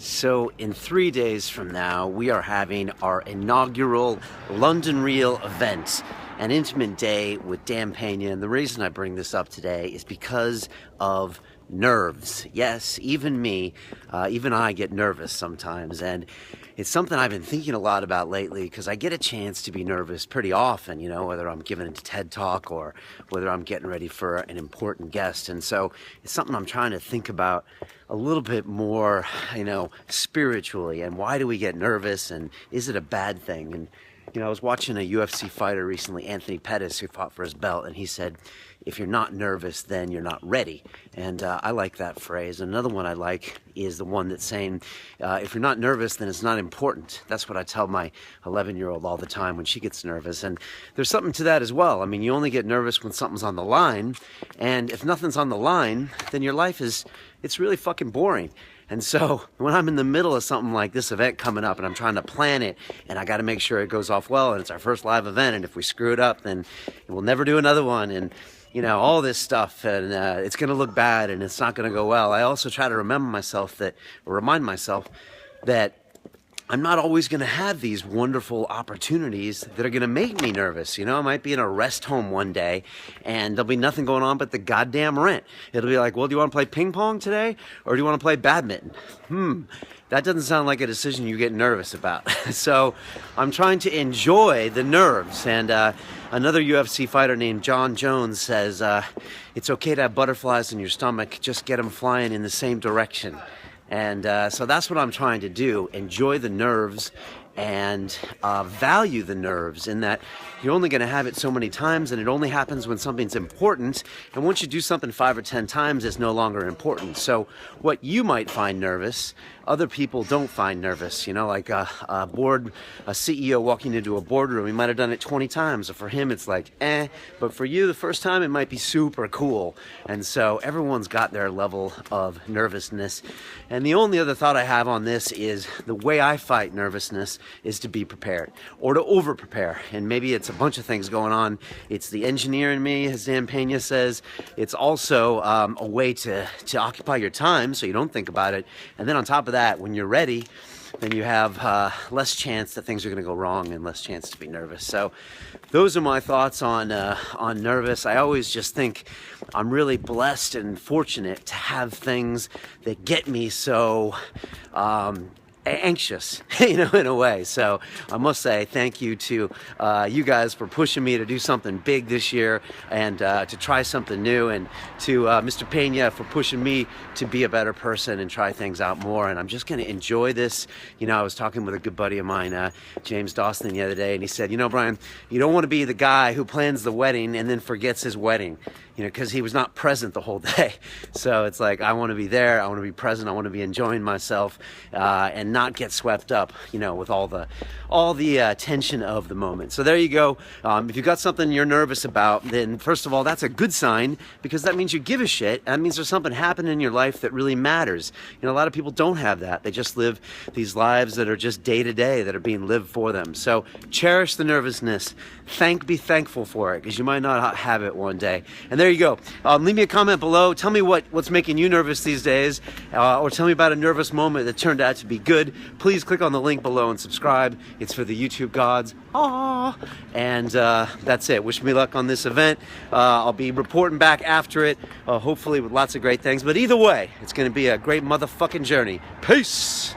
So in 3 days from now, we are having our inaugural London Real event, an intimate day with Dan Pena. And the reason I bring this up today is because of nerves. Yes, even me, even I get nervous sometimes. And it's something I've been thinking a lot about lately because I get a chance to be nervous pretty often, whether I'm giving a TED Talk or whether I'm getting ready for an important guest. And so it's something I'm trying to think about a little bit more, spiritually. And why do we get nervous? And is it a bad thing? And I was watching a UFC fighter recently, Anthony Pettis, who fought for his belt, and he said, if you're not nervous, then you're not ready. And I like that phrase. Another one I like is the one that's saying, if you're not nervous, then it's not important. That's what I tell my 11-year-old all the time when she gets nervous. And there's something to that as well. I mean, you only get nervous when something's on the line. And if nothing's on the line, then your life it's really fucking boring. And so when I'm in the middle of something like this event coming up and I'm trying to plan it and I got to make sure it goes off well and it's our first live event, and if we screw it up, then we'll never do another one, and all this stuff, and it's going to look bad and it's not going to go well. I also try to remind myself that I'm not always going to have these wonderful opportunities that are going to make me nervous. I might be in a rest home one day and there'll be nothing going on but the goddamn rent. It'll be like, well, do you want to play ping pong today or do you want to play badminton? That doesn't sound like a decision you get nervous about. So I'm trying to enjoy the nerves. And another UFC fighter named John Jones says, it's okay to have butterflies in your stomach, just get them flying in the same direction. And so that's what I'm trying to do, enjoy the nerves and value the nerves, in that you're only going to have it so many times, and it only happens when something's important. And once you do something 5 or 10 times, it's no longer important. So what you might find nervous, other people don't find nervous. Like a CEO walking into a boardroom, he might have done it 20 times. So for him, it's like, but for you, the first time, it might be super cool. And so everyone's got their level of nervousness. And the only other thought I have on this is the way I fight nervousness is to be prepared or to over prepare. And maybe it's a bunch of things going on. It's the engineer in me, as Dan Pena says. It's also a way to occupy your time so you don't think about it. And then on top of that, when you're ready, then you have less chance that things are going to go wrong and less chance to be nervous. So those are my thoughts on nervous. I always just think I'm really blessed and fortunate to have things that get me so anxious, in a way. So I must say thank you to you guys for pushing me to do something big this year and to try something new, and to Mr. Pena for pushing me to be a better person and try things out more. And I'm just going to enjoy this. I was talking with a good buddy of mine, James Dawson, the other day, and he said, Brian, you don't want to be the guy who plans the wedding and then forgets his wedding, because he was not present the whole day. So it's like, I want to be there, I want to be present, I want to be enjoying myself, and not get swept up, with all the tension of the moment. So there you go. If you've got something you're nervous about, then first of all, that's a good sign, because that means you give a shit. That means there's something happening in your life that really matters. A lot of people don't have that. They just live these lives that are just day to day, that are being lived for them. So cherish the nervousness. Be thankful for it, because you might not have it one day. And there you go. Leave me a comment below. Tell me what's making you nervous these days, or tell me about a nervous moment that turned out to be good. Please click on the link below and subscribe. It's for the YouTube gods. And that's it. Wish me luck on this event. I'll be reporting back after it, hopefully with lots of great things. But either way, it's going to be a great motherfucking journey. Peace!